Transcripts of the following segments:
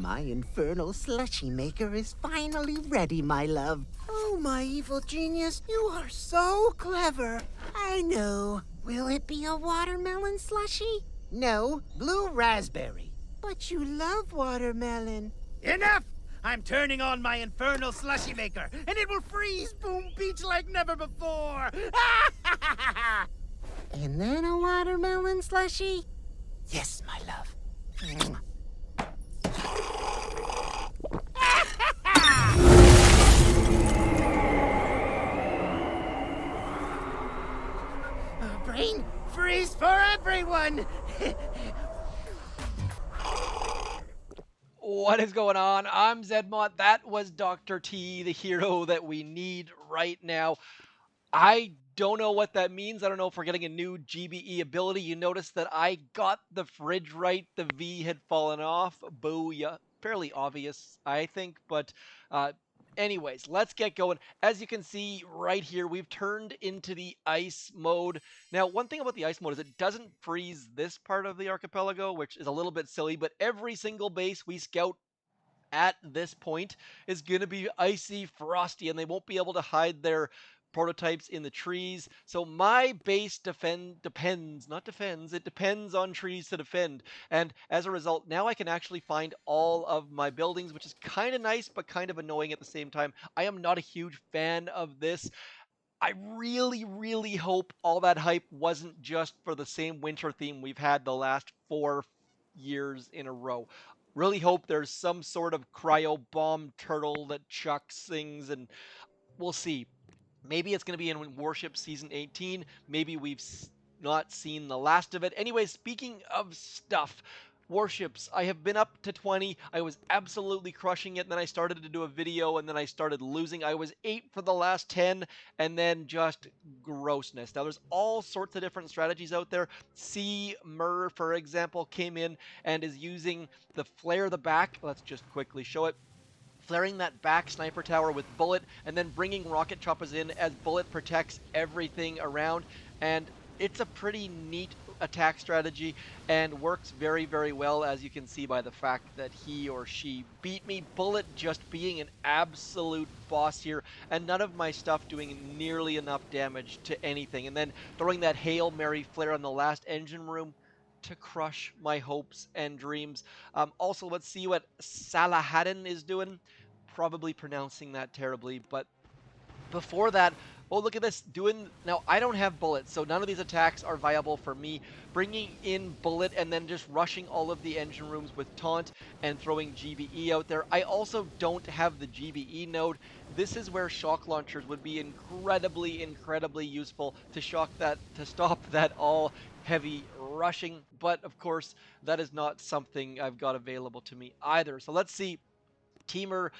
My infernal slushy maker is finally ready, my love. Oh, my evil genius, you are so clever. I know. Will it be a watermelon slushy? No, blue raspberry. But you love watermelon. Enough! I'm turning on my infernal slushy maker, and it will freeze Boom Beach like never before! And then a watermelon slushy? Yes, my love. Brain freeze for everyone! What is going on? I'm Zedmont. That was Dr. T, the hero that we need right now. I don't know what that means. I don't know if we're getting a new GBE ability. You notice that I got the fridge right. The V had fallen off. Booyah. Fairly obvious, I think. But anyways, let's get going. As you can see right here, we've turned into the ice mode. Now, one thing about the ice mode is it doesn't freeze this part of the archipelago, which is a little bit silly. But every single base we scout at this point is going to be icy, frosty, and they won't be able to hide their prototypes in the trees. So my base depends on trees to defend. And as a result, now I can actually find all of my buildings, which is kind of nice, but kind of annoying at the same time. I am not a huge fan of this. I really, really hope all that hype wasn't just for the same winter theme we've had the last 4 years in a row. Really hope there's some sort of cryo bomb turtle that chucks things, and we'll see. Maybe it's going to be in Warship Season 18. Maybe we've not seen the last of it. Anyway, speaking of stuff, Warships, I have been up to 20. I was absolutely crushing it. And then I started to do a video and then I started losing. I was 8 for the last 10 and then just grossness. Now, there's all sorts of different strategies out there. C. Murr, for example, came in and is using the flare the back. Let's just quickly show it. Flaring that back sniper tower with Bullet, and then bringing rocket choppas in as Bullet protects everything around. And it's a pretty neat attack strategy and works very, very well, as you can see by the fact that he or she beat me. Bullet just being an absolute boss here, and none of my stuff doing nearly enough damage to anything. And then throwing that Hail Mary flare on the last engine room to crush my hopes and dreams. Also, let's see what Salahaddin is doing. Probably pronouncing that terribly, but before that, oh, look at this. Now, I don't have bullets, so none of these attacks are viable for me. Bringing in Bullet and then just rushing all of the engine rooms with Taunt and throwing GBE out there. I also don't have the GBE node. This is where shock launchers would be incredibly, incredibly useful to stop that all heavy rushing. But of course, that is not something I've got available to me either. So let's see. Teamer,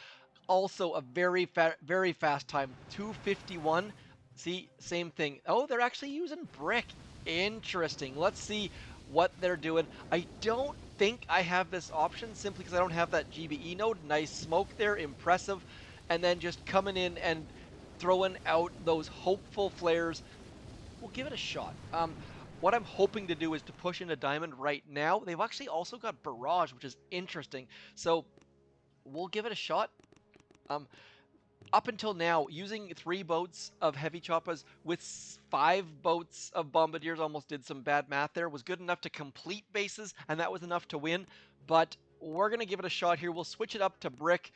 also a very fast time, 2:51. See, same thing. Oh, they're actually using brick. Interesting. Let's see what they're doing. I don't think I have this option simply because I don't have that GBE node. Nice smoke there, impressive. And then just coming in and throwing out those hopeful flares. We'll give it a shot. What I'm hoping to do is to push into Diamond right now. They've actually also got Barrage, which is interesting. So we'll give it a shot. Up until now, using 3 boats of heavy choppas with 5 boats of bombardiers, almost did some bad math there, was good enough to complete bases, and that was enough to win. But we're going to give it a shot here. We'll switch it up to brick.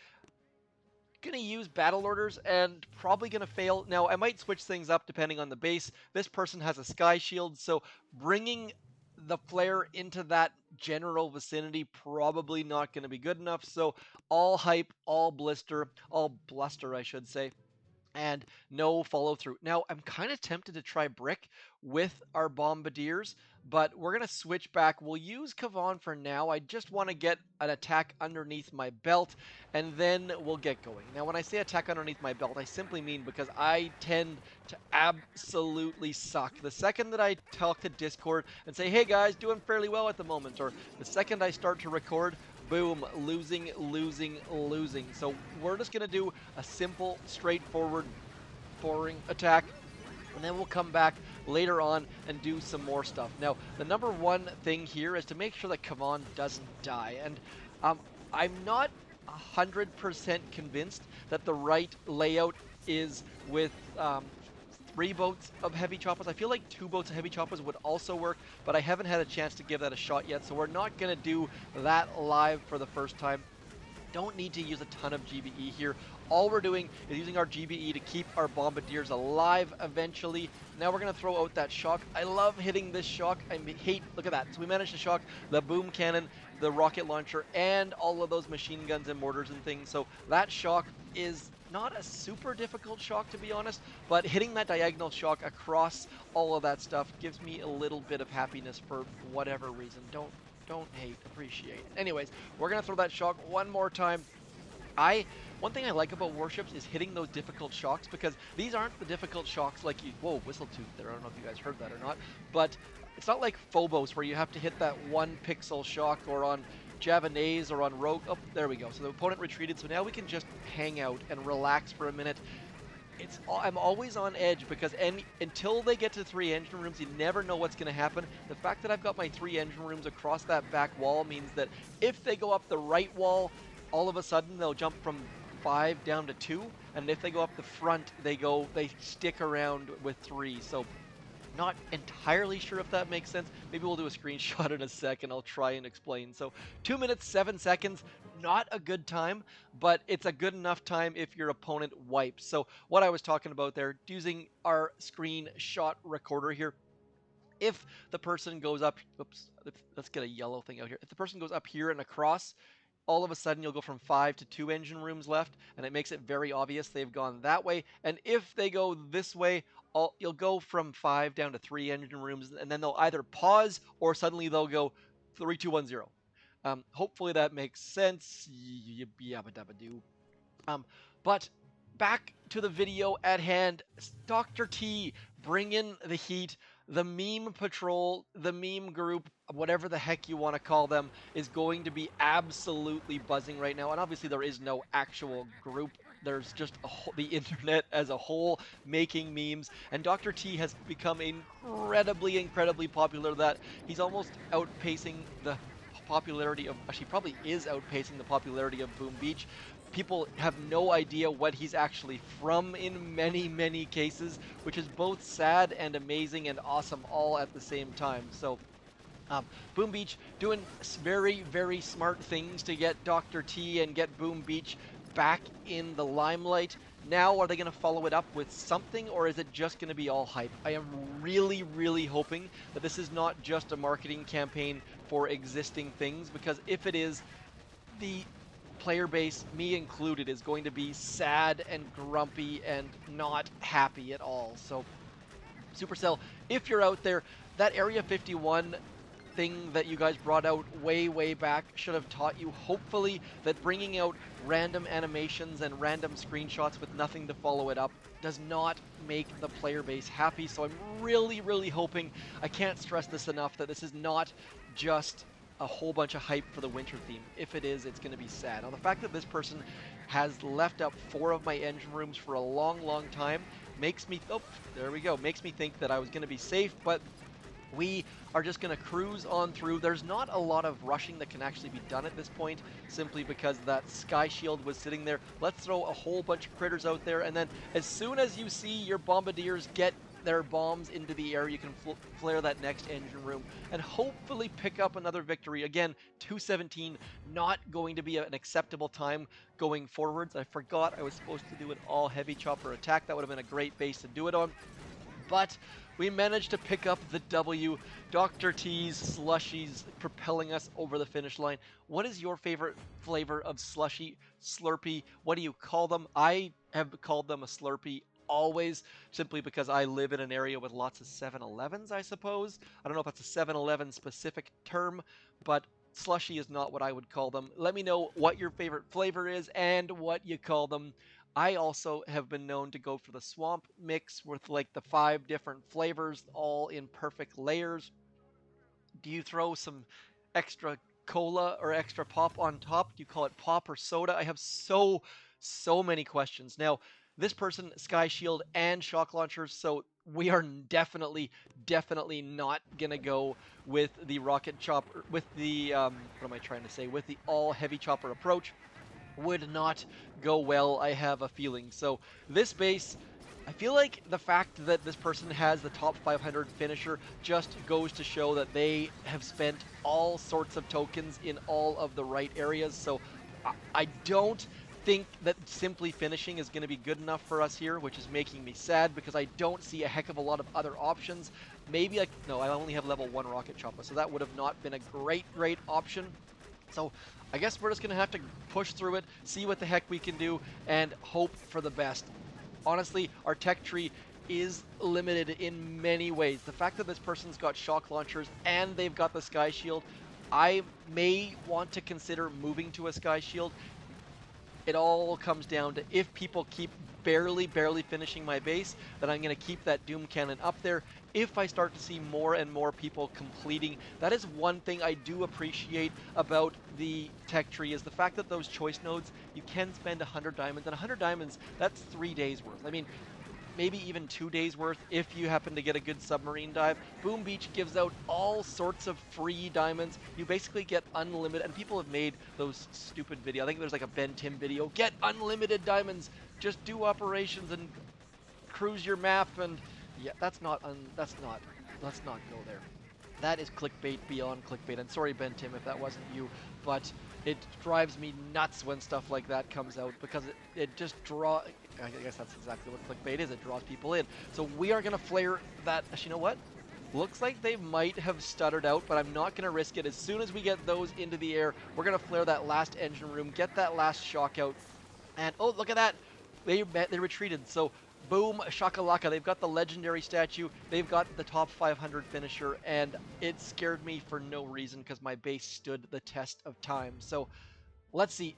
Going to use battle orders and probably going to fail. Now, I might switch things up depending on the base. This person has a sky shield, so bringing the flare into that general vicinity probably not going to be good enough. So all hype, all bluster, I should say, and no follow through. Now, I'm kind of tempted to try brick with our bombardiers, but we're going to switch back. We'll use Kavan for now. I just want to get an attack underneath my belt, and then we'll get going. Now, when I say attack underneath my belt, I simply mean because I tend to absolutely suck. The second that I talk to Discord and say, hey guys, doing fairly well at the moment, or the second I start to record, boom, losing. So we're just going to do a simple, straightforward, boring attack, and then we'll come back later on and do some more stuff. Now, the number one thing here is to make sure that Kavan doesn't die, and I'm not 100% convinced that the right layout is with 3 boats of heavy choppas. I feel like 2 boats of heavy choppas would also work, but I haven't had a chance to give that a shot yet, so we're not going to do that live for the first time. Don't need to use a ton of GBE here. All we're doing is using our GBE to keep our bombardiers alive eventually. Now we're going to throw out that shock. I love hitting this shock. Look at that. So we managed to shock the boom cannon, the rocket launcher, and all of those machine guns and mortars and things. So that shock is not a super difficult shock, to be honest, but hitting that diagonal shock across all of that stuff gives me a little bit of happiness for whatever reason. Don't hate, appreciate. Anyways, we're gonna throw that shock one more time. One thing I like about warships is hitting those difficult shocks, because these aren't the difficult shocks like whoa, whistle tooth there. I don't know if you guys heard that or not, but it's not like Phobos where you have to hit that 1 pixel shock, or on Javanese or on Rogue. Oh, there we go. So the opponent retreated, so now we can just hang out and relax for a minute. I'm always on edge, because until they get to 3 engine rooms, you never know what's going to happen. The fact that I've got my 3 engine rooms across that back wall means that if they go up the right wall, all of a sudden they'll jump from 5 down to 2, and if they go up the front, they stick around with 3. So not entirely sure if that makes sense. Maybe we'll do a screenshot in a second. I'll try and explain. So 2 minutes, 7 seconds, not a good time, but it's a good enough time if your opponent wipes. So what I was talking about there, using our screenshot recorder here, if the person goes up, oops, let's get a yellow thing out here. If the person goes up here and across, all of a sudden you'll go from 5 to 2 engine rooms left, and it makes it very obvious they've gone that way. And if they go this way, you'll go from 5 down to 3 engine rooms, and then they'll either pause or suddenly they'll go 3, 2, 1, 0. Hopefully that makes sense. Yabba dabba doo. But back to the video at hand. Dr. T, bring in the heat. The meme patrol, the meme group, whatever the heck you want to call them, is going to be absolutely buzzing right now. And obviously there is no actual group. There's just the internet as a whole making memes. And Dr. T has become incredibly popular, that he's almost outpacing the popularity of, actually probably is outpacing the popularity of Boom Beach. People have no idea what he's actually from in many cases, which is both sad and amazing and awesome all at the same time. So Boom Beach doing very smart things to get Dr. T and get Boom Beach back in the limelight. Now, are they going to follow it up with something, or is it just going to be all hype? I am really hoping that this is not just a marketing campaign for existing things, because if it is, the player base, me included, is going to be sad and grumpy and not happy at all. So Supercell, if you're out there, that Area 51 thing that you guys brought out way back should have taught you, hopefully, that bringing out random animations and random screenshots with nothing to follow it up does not make the player base happy. So I'm really hoping, I can't stress this enough, that this is not just a whole bunch of hype for the winter theme. If it is, it's going to be sad. Now, the fact that this person has left up 4 of my engine rooms for a long time makes me, oh, there we go, makes me think that I was going to be safe, but we are just going to cruise on through. There's not a lot of rushing that can actually be done at this point, simply because that sky shield was sitting there. Let's throw a whole bunch of critters out there, and then as soon as you see your bombardiers get their bombs into the air, you can flare that next engine room and hopefully pick up another victory. Again, 217 not going to be an acceptable time going forwards. I forgot I was supposed to do an all heavy chopper attack. That would have been a great base to do it on, but we managed to pick up the W. Dr. T's slushies propelling us over the finish line. What is your favorite flavor of slushie, Slurpee? What do you call them? I have called them a Slurpee always, simply because I live in an area with lots of 7-Elevens, I suppose. I don't know if that's a 7-Eleven specific term, but slushie is not what I would call them. Let me know what your favorite flavor is and what you call them. I also have been known to go for the swamp mix with like the 5 different flavors, all in perfect layers. Do you throw some extra cola or extra pop on top? Do you call it pop or soda? I have so many questions. Now, this person, Sky Shield and Shock Launchers, so we are definitely not gonna go with the rocket chopper, with the what am I trying to say? With the all heavy chopper approach. Would not go well, I have a feeling. So this base, I feel like the fact that this person has the top 500 finisher just goes to show that they have spent all sorts of tokens in all of the right areas. So I don't think that simply finishing is going to be good enough for us here, which is making me sad because I don't see a heck of a lot of other options. Maybe no, I only have level 1 rocket chopper, so that would have not been a great option. So I guess we're just going to have to push through it, see what the heck we can do, and hope for the best. Honestly, our tech tree is limited in many ways. The fact that this person's got shock launchers and they've got the sky shield, I may want to consider moving to a sky shield. It all comes down to if people keep barely finishing my base, then I'm going to keep that Doom Cannon up there. If I start to see more and more people completing, that is one thing I do appreciate about the tech tree, is the fact that those choice nodes, you can spend 100 diamonds, and 100 diamonds, that's 3 days worth. I mean, maybe even 2 days worth if you happen to get a good submarine dive. Boom Beach gives out all sorts of free diamonds. You basically get unlimited, and people have made those stupid videos. I think there's like a Ben Tim video, get unlimited diamonds, just do operations and cruise your map, and yeah, let's not go there. That is clickbait beyond clickbait. And sorry, Ben Tim, if that wasn't you, but it drives me nuts when stuff like that comes out because it just draws. I guess that's exactly what clickbait is. It draws people in. So we are going to flare that. Actually, you know what? Looks like they might have stuttered out, but I'm not going to risk it. As soon as we get those into the air, we're going to flare that last engine room, get that last shock out. And oh, look at that. They retreated. So boom, shakalaka. They've got the legendary statue. They've got the top 500 finisher, and it scared me for no reason because my base stood the test of time. So let's see.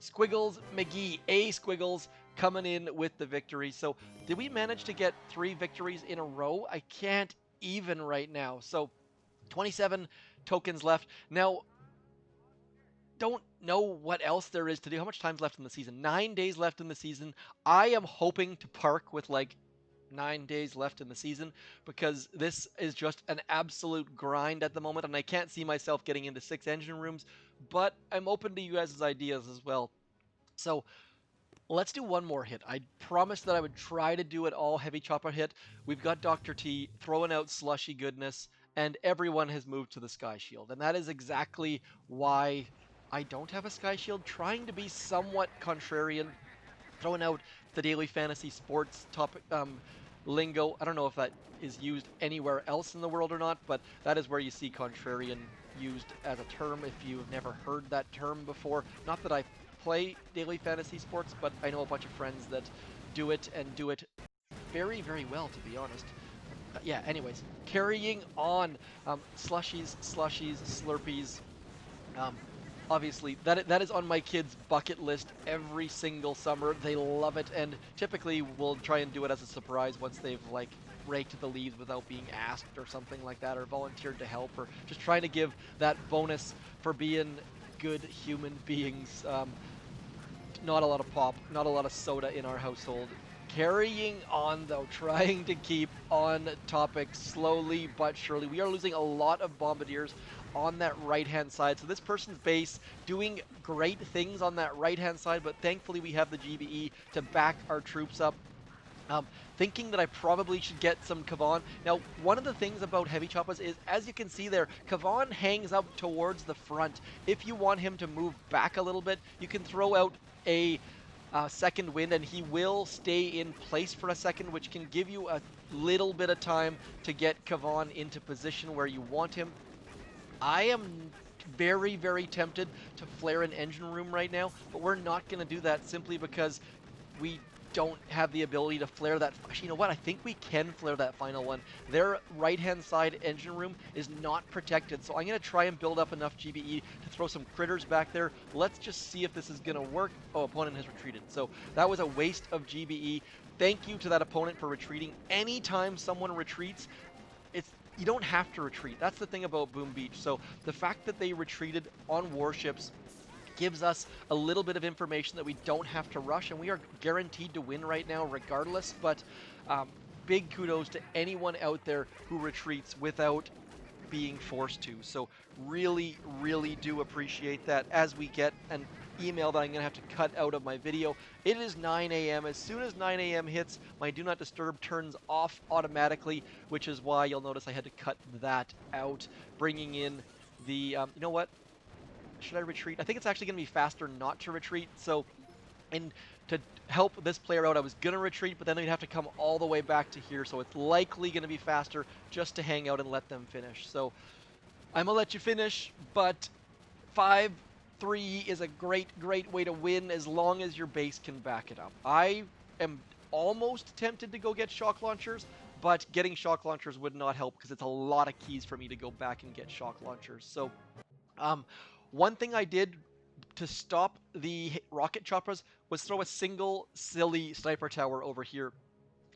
Squiggles McGee, A Squiggles, coming in with the victory. So did we manage to get 3 victories in a row? I can't even right now. So 27 tokens left. Now, don't know what else there is to do. How much time's left in the season? 9 days left in the season. I am hoping to park with like 9 days left in the season because this is just an absolute grind at the moment, and I can't see myself getting into 6 engine rooms, but I'm open to you guys' ideas as well. So let's do one more hit. I promised that I would try to do it all heavy chopper hit. We've got Dr. T throwing out slushy goodness, and everyone has moved to the Sky Shield. And that is exactly why I don't have a Sky Shield, trying to be somewhat contrarian, throwing out the daily fantasy sports topic lingo. I don't know if that is used anywhere else in the world or not, but that is where you see contrarian used as a term if you've never heard that term before. Not that I play daily fantasy sports, but I know a bunch of friends that do it and do it very well, to be honest. Yeah, anyways, carrying on. Slushies, Slurpees. Obviously, that is on my kids' bucket list every single summer. They love it, and typically we'll try and do it as a surprise once they've like raked the leaves without being asked or something like that, or volunteered to help, or just trying to give that bonus for being good human beings. Not a lot of pop, not a lot of soda in our household. Carrying on though, trying to keep on topic slowly but surely. We are losing a lot of bombardiers on that right-hand side. So this person's base doing great things on that right-hand side, but thankfully we have the GBE to back our troops up. Thinking that I probably should get some Kavan. Now, one of the things about heavy choppas is, as you can see there, Kavan hangs up towards the front. If you want him to move back a little bit, you can throw out a second wind, and he will stay in place for a second, which can give you a little bit of time to get Kavan into position where you want him. I am very tempted to flare an engine room right now, but we're not going to do that simply because we don't have the ability to flare that. Actually, you know what? I think we can flare that final one. Their right-hand side engine room is not protected, so I'm going to try and build up enough GBE to throw some critters back there. Let's just see if this is going to work. Oh, opponent has retreated. So that was a waste of GBE. Thank you to that opponent for retreating. Anytime someone retreats, you don't have to retreat. That's the thing about Boom Beach. So the fact that they retreated on warships gives us a little bit of information that we don't have to rush, and we are guaranteed to win right now regardless. But big kudos to anyone out there who retreats without being forced to. So really, really do appreciate that. As we get an email that I'm going to have to cut out of my video, it is 9 a.m. As soon as 9 a.m. hits, my Do Not Disturb turns off automatically, which is why you'll notice I had to cut that out, bringing in the, you know what? Should I retreat? I think it's actually going to be faster not to retreat. So, and to help this player out, I was going to retreat, but then they'd have to come all the way back to here. So it's likely going to be faster just to hang out and let them finish. So I'm going to let you finish, but 5-3 is a great way to win as long as your base can back it up. I am almost tempted to go get shock launchers, but getting shock launchers would not help because it's a lot of keys for me to go back and get shock launchers. So um, one thing I did to stop the rocket choppers was throw a single silly sniper tower over here.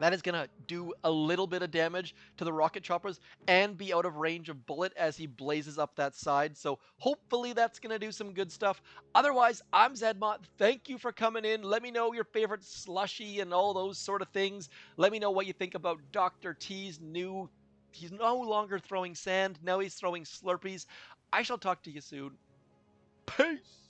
That is going to do a little bit of damage to the rocket choppers and be out of range of bullet as he blazes up that side. So hopefully that's going to do some good stuff. Otherwise, I'm Zedmont. Thank you for coming in. Let me know your favorite slushy and all those sort of things. Let me know what you think about Dr. T's new... He's no longer throwing sand. Now he's throwing Slurpees. I shall talk to you soon. Peace!